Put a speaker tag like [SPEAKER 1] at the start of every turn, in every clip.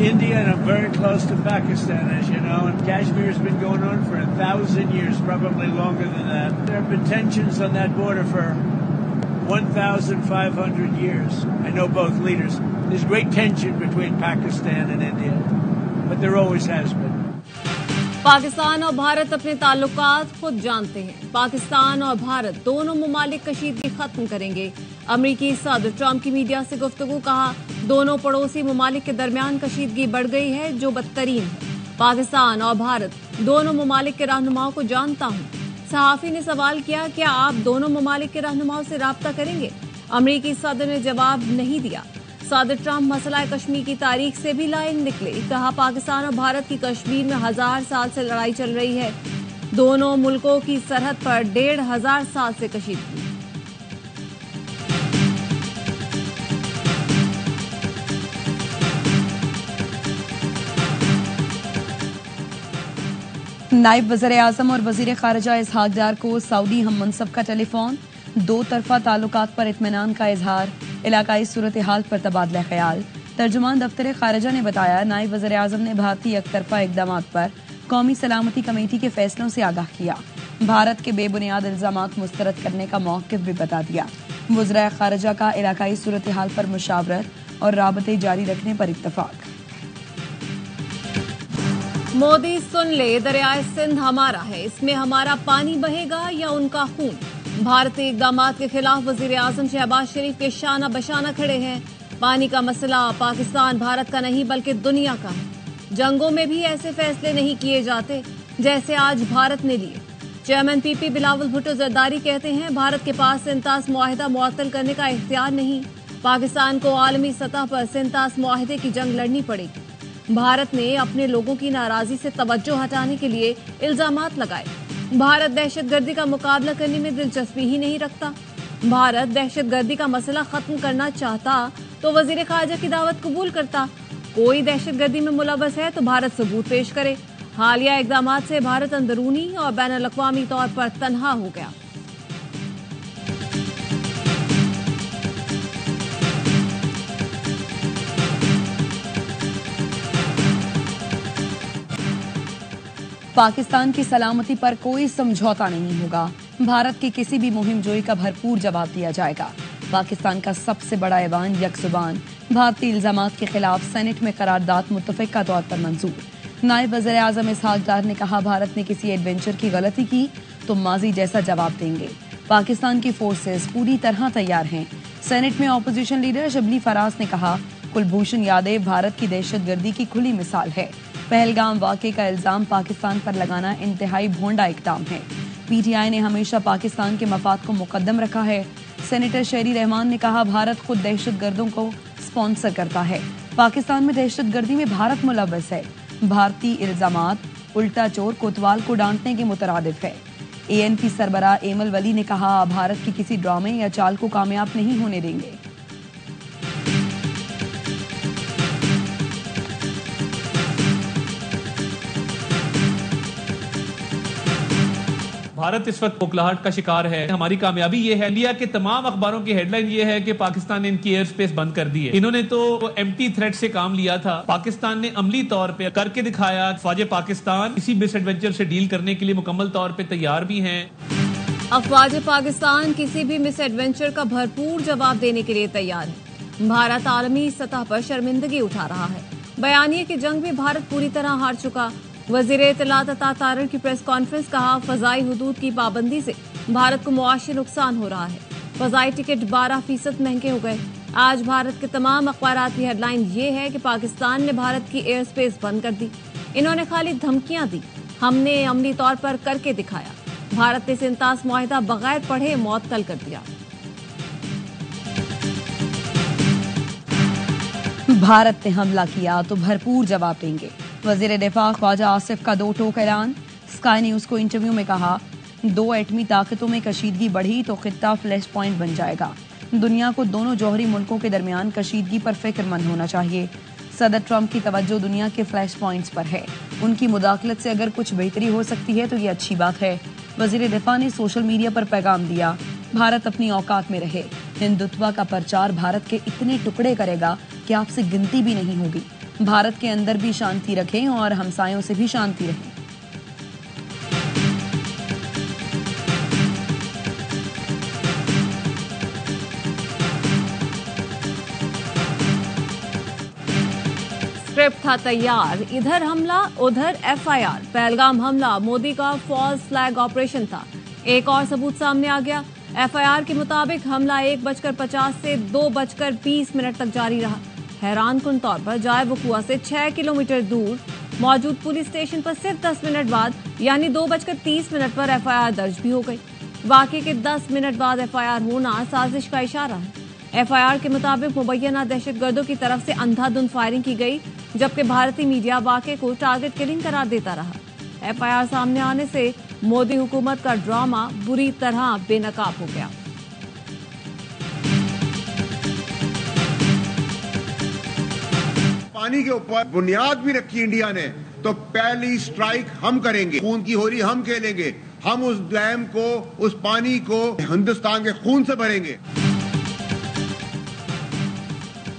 [SPEAKER 1] India, and I'm very close to Pakistan, as you know, and Kashmir's been going on for 1,000 years, probably longer than that. There have been tensions on that border for 1,500 years. I know both leaders. There's great tension between Pakistan and India, but there always has been.
[SPEAKER 2] Pakistan और भारत अपने ताल्लुकात खुद जानते हैं। पाकिस्तान और भारत दोनों ममालिक कशीदगी खत्म करेंगे। अमरीकी सदर ट्रंप की मीडिया से गुफ्तगू, कहा दोनों पड़ोसी ममालिक के दरमियान कशीदगी बढ़ गई है जो बदतरीन है। पाकिस्तान और भारत दोनों ममालिक के रहनुमाओं को जानता हूँ। सहाफी ने सवाल किया, क्या आप दोनों ममालिक के रहनुमाओं से राब्ता करेंगे? अमरीकी सदर ने जवाब नहीं दिया। सदर ट्रंप मसला कश्मीर की तारीख से भी लाइन निकले। कहा पाकिस्तान और भारत की कश्मीर में 1000 साल से लड़ाई चल रही है। दोनों मुल्कों की सरहद पर 1500 साल से कशीदगी। नायब वज़ीर आज़म और वज़ीर ख़ारिजा इसहाक़ डार को सऊदी हम मनसब का टेलीफोन। दो तरफा ताल्लुकात पर इत्मीनान का इजहार। इलाकाई सूरत हाल पर तबादला ख्याल। तर्जुमान दफ्तर ख़ारिजा ने बताया, नायब वज़ीर आज़म ने भारतीय एकतरफा इक़दामात पर कौमी सलामती कमेटी के फैसलों से आगाह किया। भारत के बेबुनियाद इल्ज़ामात मुस्तरद करने का मौक़िफ़ भी बता दिया। वज़ीर ख़ारिजा का इलाकाई सूरत हाल पर मुशावरत और राबते जारी रखने पर इत्तफ़ाक़। मोदी सुन ले, दरियाए सिंध हमारा है, इसमें हमारा पानी बहेगा या उनका खून। भारतीय इक़दामात के खिलाफ वज़ीर आज़म शहबाज शरीफ के शाना बशाना खड़े हैं। पानी का मसला पाकिस्तान भारत का नहीं बल्कि दुनिया का है। जंगों में भी ऐसे फैसले नहीं किए जाते जैसे आज भारत ने लिए। चेयरमैन पीपी बिलावल भुट्टो जरदारी कहते हैं, भारत के पास सिंतास मुआहिदा मुअत्तल करने का इख्तियार नहीं। पाकिस्तान को आलमी सतह पर सिंतास मुआहिदे की जंग लड़नी पड़ेगी। भारत ने अपने लोगों की नाराजगी से तवज्जो हटाने के लिए इल्जामात लगाए। भारत दहशतगर्दी का मुकाबला करने में दिलचस्पी ही नहीं रखता। भारत दहशतगर्दी का मसला खत्म करना चाहता तो वजीर खारजा की दावत कबूल करता। कोई दहशतगर्दी में मुलव्वस है तो भारत सबूत पेश करे। हालिया इक़दामात से भारत अंदरूनी और बैनुल अक़वामी तौर पर तन्हा हो गया। पाकिस्तान की सलामती पर कोई समझौता नहीं होगा। भारत की किसी भी मुहिम जोई का भरपूर जवाब दिया जाएगा। पाकिस्तान का सबसे बड़ा ऐवान यकजुबान भारतीय इल्जामात के खिलाफ सेनेट में करारदाद मुत्तफ़िक़ा तौर पर मंजूर। नायब वज़ीर आज़म इसहाक़ डार ने कहा, भारत ने किसी एडवेंचर की गलती की तो माजी जैसा जवाब देंगे। पाकिस्तान की फोर्सेस पूरी तरह तैयार हैं। सेनेट में अपोजिशन लीडर शबली फराज ने कहा, कुलभूषण यादव भारत की दहशतगर्दी की खुली मिसाल है। पहलगाम वाक़े का इल्जाम पाकिस्तान पर लगाना इंतहाई भोंडा इक़दाम है। पीटीआई ने हमेशा पाकिस्तान के मफाद को मुकद्दम रखा है। सेनेटर शेरी रहमान ने कहा, भारत खुद दहशतगर्दों को स्पॉन्सर करता है। पाकिस्तान में दहशतगर्दी में भारत मुलव्वस है। भारतीय इल्जामात उल्टा चोर कोतवाल को डांटने के मुतरादिफ है। एएनपी सरबराह एमल वली ने कहा, भारत की किसी ड्रामे या चाल को कामयाब नहीं होने देंगे।
[SPEAKER 3] भारत इस वक्त बुखलाहट का शिकार है। हमारी कामयाबी ये है, इंडिया के तमाम अखबारों की हेडलाइन ये है कि पाकिस्तान ने इनकी एयर स्पेस बंद कर दी है। इन्होंने तो एम्प्टी थ्रेट से काम लिया था। पाकिस्तान ने अमली तौर पे करके दिखाया। अफवाज पाकिस्तान इसी मिस एडवेंचर से डील करने के लिए मुकम्मल तौर पे तैयार भी हैं।
[SPEAKER 2] अफवाज पाकिस्तान किसी भी मिस एडवेंचर का भरपूर जवाब देने के लिए तैयार है। भारत आलमी सतह पर शर्मिंदगी उठा रहा है। बयानिए की जंग में भारत पूरी तरह हार चुका। वज़ीर इत्तलात अता तारर की प्रेस कॉन्फ्रेंस, कहा फजाई हुदूद की पाबंदी से भारत को मुआशी नुकसान हो रहा है। फजाई टिकट 12% महंगे हो गए। आज भारत के तमाम अखबारात की हेडलाइन ये है कि पाकिस्तान ने भारत की एयर स्पेस बंद कर दी। इन्होंने खाली धमकियां दी, हमने अमली तौर पर करके दिखाया। भारत ने सिंतास मुआहिदा बगैर पढ़े मुअत्तल कर दिया। भारत ने हमला किया तो भरपूर जवाब देंगे। वज़ीर दिफा ख्वाजा आसिफ का 2 टोक ऐलान। स्काई न्यूज को इंटरव्यू में कहा, 2 एटमी ताकतों में कशीदगी बढ़ी तो खित्ता फ्लैश पॉइंट बन जाएगा। दुनिया को दोनों जौहरी मुल्कों के दरमियान कशीदगी पर फिक्रमंद होना चाहिए। सदर ट्रंप की तवज्जो दुनिया के फ्लैश पॉइंट्स पर है। उनकी मुदाखलत से अगर कुछ बेहतरी हो सकती है तो ये अच्छी बात है। वज़ीर दिफा ने सोशल मीडिया पर पैगाम दिया, भारत अपनी औकात में रहे। हिंदुत्व का प्रचार भारत के इतने टुकड़े करेगा कि आपसे गिनती भी नहीं होगी। भारत के अंदर भी शांति रखें और हमसायों से भी शांति रहे।
[SPEAKER 4] स्क्रिप्ट था तैयार, इधर हमला उधर एफआईआर। पहलगाम हमला मोदी का फॉल्स फ्लैग ऑपरेशन था। एक और सबूत सामने आ गया। एफआईआर के मुताबिक हमला 1:50 से 2:20 तक जारी रहा। हैरानकुन तौर पर जाए वकुआ से 6 किलोमीटर दूर मौजूद पुलिस स्टेशन पर सिर्फ 10 मिनट बाद यानी 2:30 पर एफआईआर दर्ज भी हो गई। वाकई के 10 मिनट बाद एफआईआर होना साजिश का इशारा है। एफआईआर के मुताबिक मुबैना दहशतगर्दों की तरफ से अंधाधुंध फायरिंग की गई, जबकि भारतीय मीडिया वाकये को टारगेट किलिंग करार देता रहा। एफआईआर सामने आने से मोदी हुकूमत का ड्रामा बुरी तरह बेनकाब हो गया।
[SPEAKER 5] पानी के ऊपर बुनियाद भी रखी इंडिया ने, तो पहली स्ट्राइक हम करेंगे। खून की होली हम खेलेंगे। हम उस डैम को, उस पानी को हिंदुस्तान के खून से भरेंगे।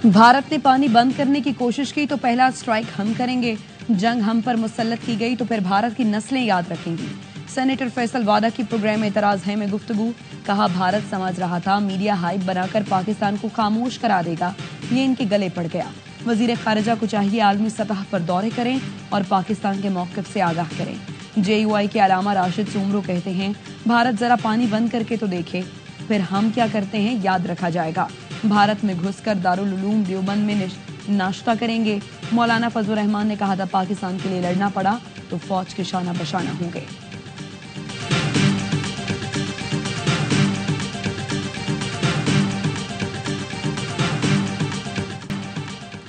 [SPEAKER 2] भारत ने पानी बंद करने की कोशिश की तो पहला स्ट्राइक हम करेंगे। जंग हम पर मुसल्लत की गई तो फिर भारत की नस्लें याद रखेंगी। सेनेटर फैसल वादा की प्रोग्राम में एतराज है में गुफ्तगू। कहा, भारत समझ रहा था मीडिया हाइप बनाकर पाकिस्तान को खामोश करा देगा, ये इनके गले पड़ गया। वजीर खारिजा को चाहिए आलमी सतह पर दौरे करें और पाकिस्तान के मौक़िफ़ से आगाह करें। JUI के अलामा राशिद सुमरो कहते हैं, भारत जरा पानी बंद करके तो देखे, फिर हम क्या करते हैं याद रखा जाएगा। भारत में घुसकर दारुल उलूम देवबंद में नाश्ता करेंगे। मौलाना फजलुर रहमान ने कहा था, पाकिस्तान के लिए लड़ना पड़ा तो फौज के शाना बशाना होंगे।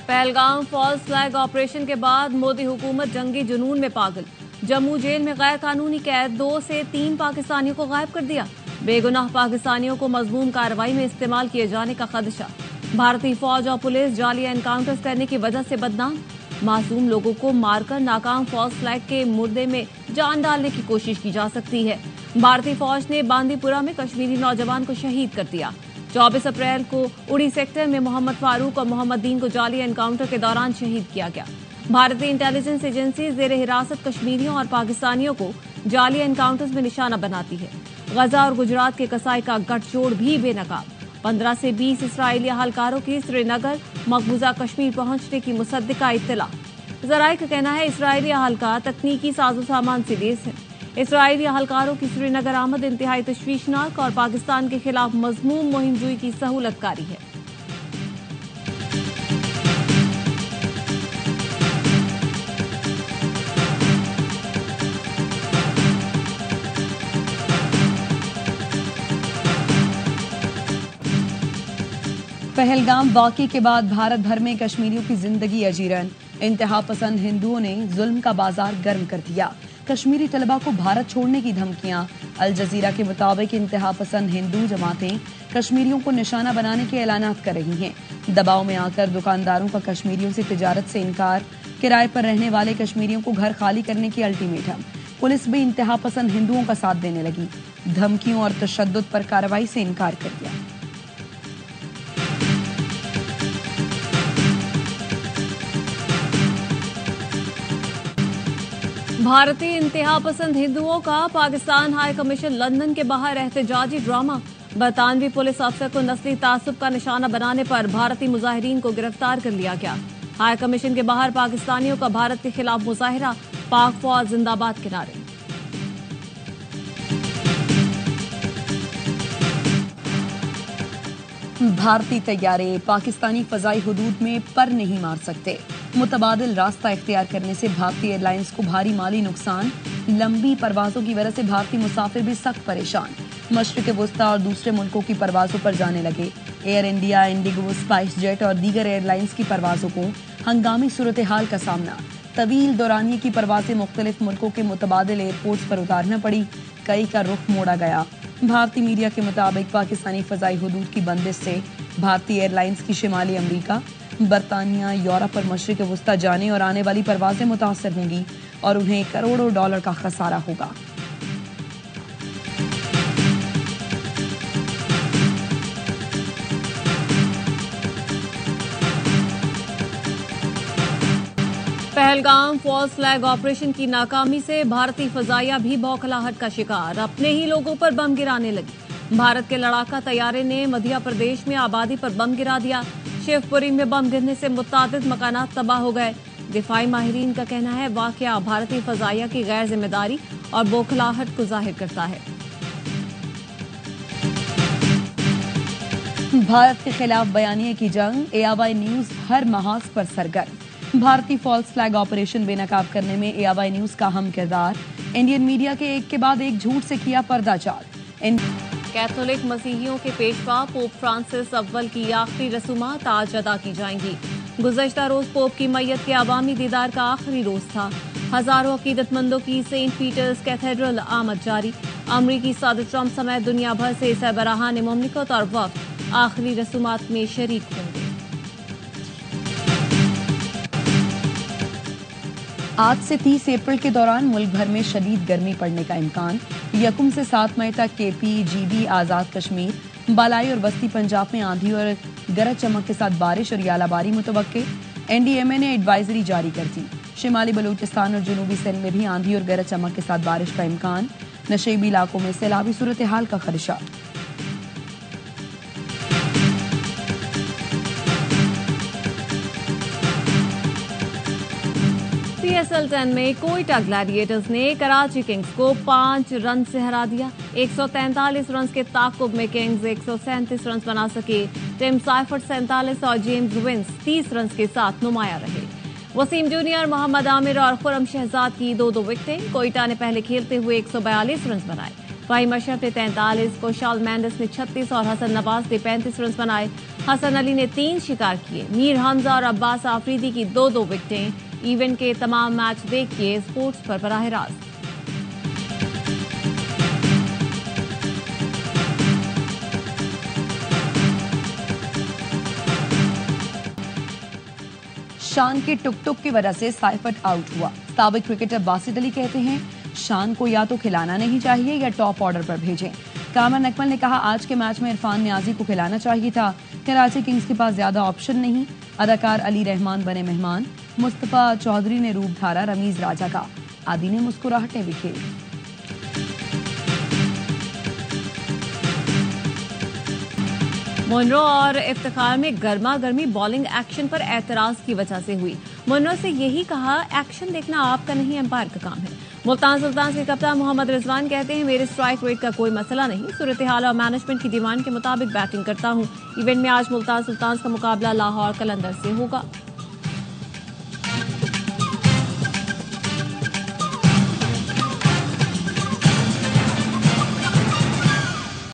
[SPEAKER 4] पहलगाम फॉल्स फ्लैग ऑपरेशन के बाद मोदी हुकूमत जंगी जुनून में पागल। जम्मू जेल में गैर कानूनी कैद 2 से 3 पाकिस्तानियों को गायब कर दिया। बेगुनाह पाकिस्तानियों को मजमूम कार्रवाई में इस्तेमाल किए जाने का खदशा। भारतीय फौज और पुलिस जाली एनकाउंटर्स करने की वजह से बदनाम। मासूम लोगों को मारकर नाकाम फॉल्स फ्लैग के मुर्दे में जान डालने की कोशिश की जा सकती है। भारतीय फौज ने बांदीपुरा में कश्मीरी नौजवान को शहीद कर दिया। 24 अप्रैल को उड़ी सेक्टर में मोहम्मद फारूक और मोहम्मद दीन को जाली एनकाउंटर के दौरान शहीद किया गया। भारतीय इंटेलिजेंस एजेंसी जेर हिरासत कश्मीरियों और पाकिस्तानियों को जाली एनकाउंटर्स में निशाना बनाती है। गजा और गुजरात के कसाई का गठजोड़ भी बेनकाब। 15 से 20 इसराइली अहलकारों की श्रीनगर मकबूजा कश्मीर पहुंचने की मुसद्दिका इत्तला। जराये का कहना है, इसराइली अहलकार तकनीकी साजो सामान से लैस है। इसराइली अहलकारों की श्रीनगर आमद इंतहाई तशवीशनाक और पाकिस्तान के खिलाफ मजमूम मुहिमजुई की सहूलतकारी है।
[SPEAKER 2] पहलगाम वाक़े के बाद भारत भर में कश्मीरियों की जिंदगी अजीरन। इंतहा पसंद हिंदुओं ने जुल्म का बाजार गर्म कर दिया। कश्मीरी तलबा को भारत छोड़ने की धमकियां। अल जजीरा के मुताबिक इंतहा पसंद हिंदू जमातें कश्मीरियों को निशाना बनाने के ऐलानात कर रही हैं। दबाव में आकर दुकानदारों का कश्मीरियों से तिजारत से इनकार। किराए पर रहने वाले कश्मीरियों को घर खाली करने की अल्टीमेटम। पुलिस भी इंतहा पसंद हिंदुओं का साथ देने लगी। धमकियों और तशद्दुद पर कार्रवाई से इनकार कर दिया।
[SPEAKER 4] भारतीय इंतहा पसंद हिंदुओं का पाकिस्तान हाई कमीशन लंदन के बाहर एहतजाजी ड्रामा। बरतानवी पुलिस अफसर को नस्ली तासुब का निशाना बनाने पर भारतीय मुजाहिरीन को गिरफ्तार कर लिया गया। हाई कमीशन के बाहर पाकिस्तानियों का भारत के खिलाफ मुजाहिरा। पाक फौज जिंदाबाद के नारे।
[SPEAKER 2] भारतीय तैयारे पाकिस्तानी फजाई हुदूद में पर नहीं मार सकते। मुतबादिल रास्ता इख्तियार करने से भारतीय एयरलाइंस को भारी माली नुकसान। लंबी परवाजों की वजह से भारतीय मुसाफिर भी सख्त परेशान। मशरिक़ वुस्ता और दूसरे मुल्कों की परवाजों पर जाने लगे। Air India, Indigo, spice jet और दीगर एयरलाइंस की परवाजों को हंगामी सूरत हाल का सामना। तवील दौरानिये की परवाजें मुख्तलिफ मुल्कों के मुतबादिल एयरपोर्ट्स पर उतारना पड़ी। कई का रुख मोड़ा गया। भारतीय मीडिया के मुताबिक पाकिस्तानी फजाई हुदूद की बंदिश से भारतीय एयरलाइंस की शिमाली अमरीका, बरतानिया, यूरोप और मशरिक़ वुस्ता जाने और आने वाली परवाजें मुतासर होंगी और उन्हें करोड़ों डॉलर का खसारा होगा।
[SPEAKER 4] पहलगाम फॉल्स फ्लैग ऑपरेशन की नाकामी से भारतीय फजाइया भी बौखलाहट का शिकार, अपने ही लोगों पर बम गिराने लगी। भारत के लड़ाका तैयारे ने मध्य प्रदेश में आबादी पर बम गिरा दिया। शिवपुरी में बम गिरने से मुतादिद मकानात तबाह हो गए। दिफाई माहिरीन का कहना है वाकया भारतीय फजाइया की गैर जिम्मेदारी और बौखलाहट को जाहिर करता है।
[SPEAKER 2] भारत के खिलाफ बयानिए की जंग, AIY न्यूज हर महाज पर सरगर्म। भारतीय फॉल्स फ्लैग ऑपरेशन बेनकाब करने में AIY न्यूज का अहम किरदार। इंडियन मीडिया के एक के बाद एक झूठ से किया पर्दाचार।
[SPEAKER 4] कैथोलिक मसीहियों के पेशवा पोप फ्रांसिस अव्वल की आखिरी रसूमात आज अदा की जाएंगी। गुज़श्ता रोज पोप की मैयत के अवामी दीदार का आखिरी रोज था। हजारों अकीदतमंदों की सेंट पीटर्स कैथेड्रल आमद जारी। अमरीकी सदर ट्रंप समेत दुनिया भर से सरबराहान मुमलिकत और वफ्द आखिरी रसूमात में शरीक होंगे।
[SPEAKER 2] आज से 30 अप्रैल के दौरान मुल्क भर में शदीद गर्मी पड़ने का इम्कान। यकुम से 7 मई तक KP, GB, आजाद कश्मीर, बालाई और वस्ती पंजाब में आंधी और गरज चमक के साथ बारिश और यालाबारी मुतवक्के। NDMA ने एडवाइजरी जारी कर दी। शिमाली बलूचिस्तान और जनूबी सिंध में भी आंधी और गरज चमक के साथ बारिश का इम्कान। नशेबी इलाकों में सैलाबी सूरत हाल का खदशा।
[SPEAKER 4] PSL 10 में कोयटा ग्लैडिएटर्स ने कराची किंग्स को 5 रन से हरा दिया। 143 रन के ताकुब में किंग्स 137 रन बना सके। टिम साइफर्ट 47 और जेम्स विंस 30 रन के साथ नुमाया रहे। वसीम जूनियर, मोहम्मद आमिर और खुरम शहजाद की 2-2 विकेटें। कोयटा ने पहले खेलते हुए 142 रन बनाए। वहीं मशरफ ने 43, कोशाल मैंडिस ने 36 और हसन नवाज ने 35 रन बनाए। हसन अली ने 3 शिकार किए। मीर हमजा और अब्बास आफरीदी की 2-2 विकेटें। इवेंट के तमाम मैच देखिए स्पोर्ट्स पर बराह रास्त।
[SPEAKER 2] शान के टुक टुक की वजह से साइफर्ट आउट हुआ। साबिक क्रिकेटर बासित अली कहते हैं शान को या तो खिलाना नहीं चाहिए या टॉप ऑर्डर पर भेजें। कामरान अकमल ने कहा आज के मैच में इरफान नियाजी को खिलाना चाहिए था। कराची किंग्स के पास ज्यादा ऑप्शन नहीं। अदाकार अली रहमान बने मेहमान। मुस्तफा चौधरी ने रूप धारा रमीज राजा का। आदि ने मुस्कुराहटें बिखेरी।
[SPEAKER 4] मुनरो और इफ्तिखार में गर्मा गर्मी बॉलिंग एक्शन पर एतराज की वजह से हुई। मुनरो से यही कहा एक्शन देखना आपका नहीं एम्पायर का काम है। मुल्तान सुल्तान के कप्तान मोहम्मद रिजवान कहते हैं मेरे स्ट्राइक रेट का कोई मसला नहीं, सूरत हाल और मैनेजमेंट की डिमांड के मुताबिक बैटिंग करता हूं। इवेंट में आज मुल्तान सुल्तान का मुकाबला लाहौर कलंदर से होगा।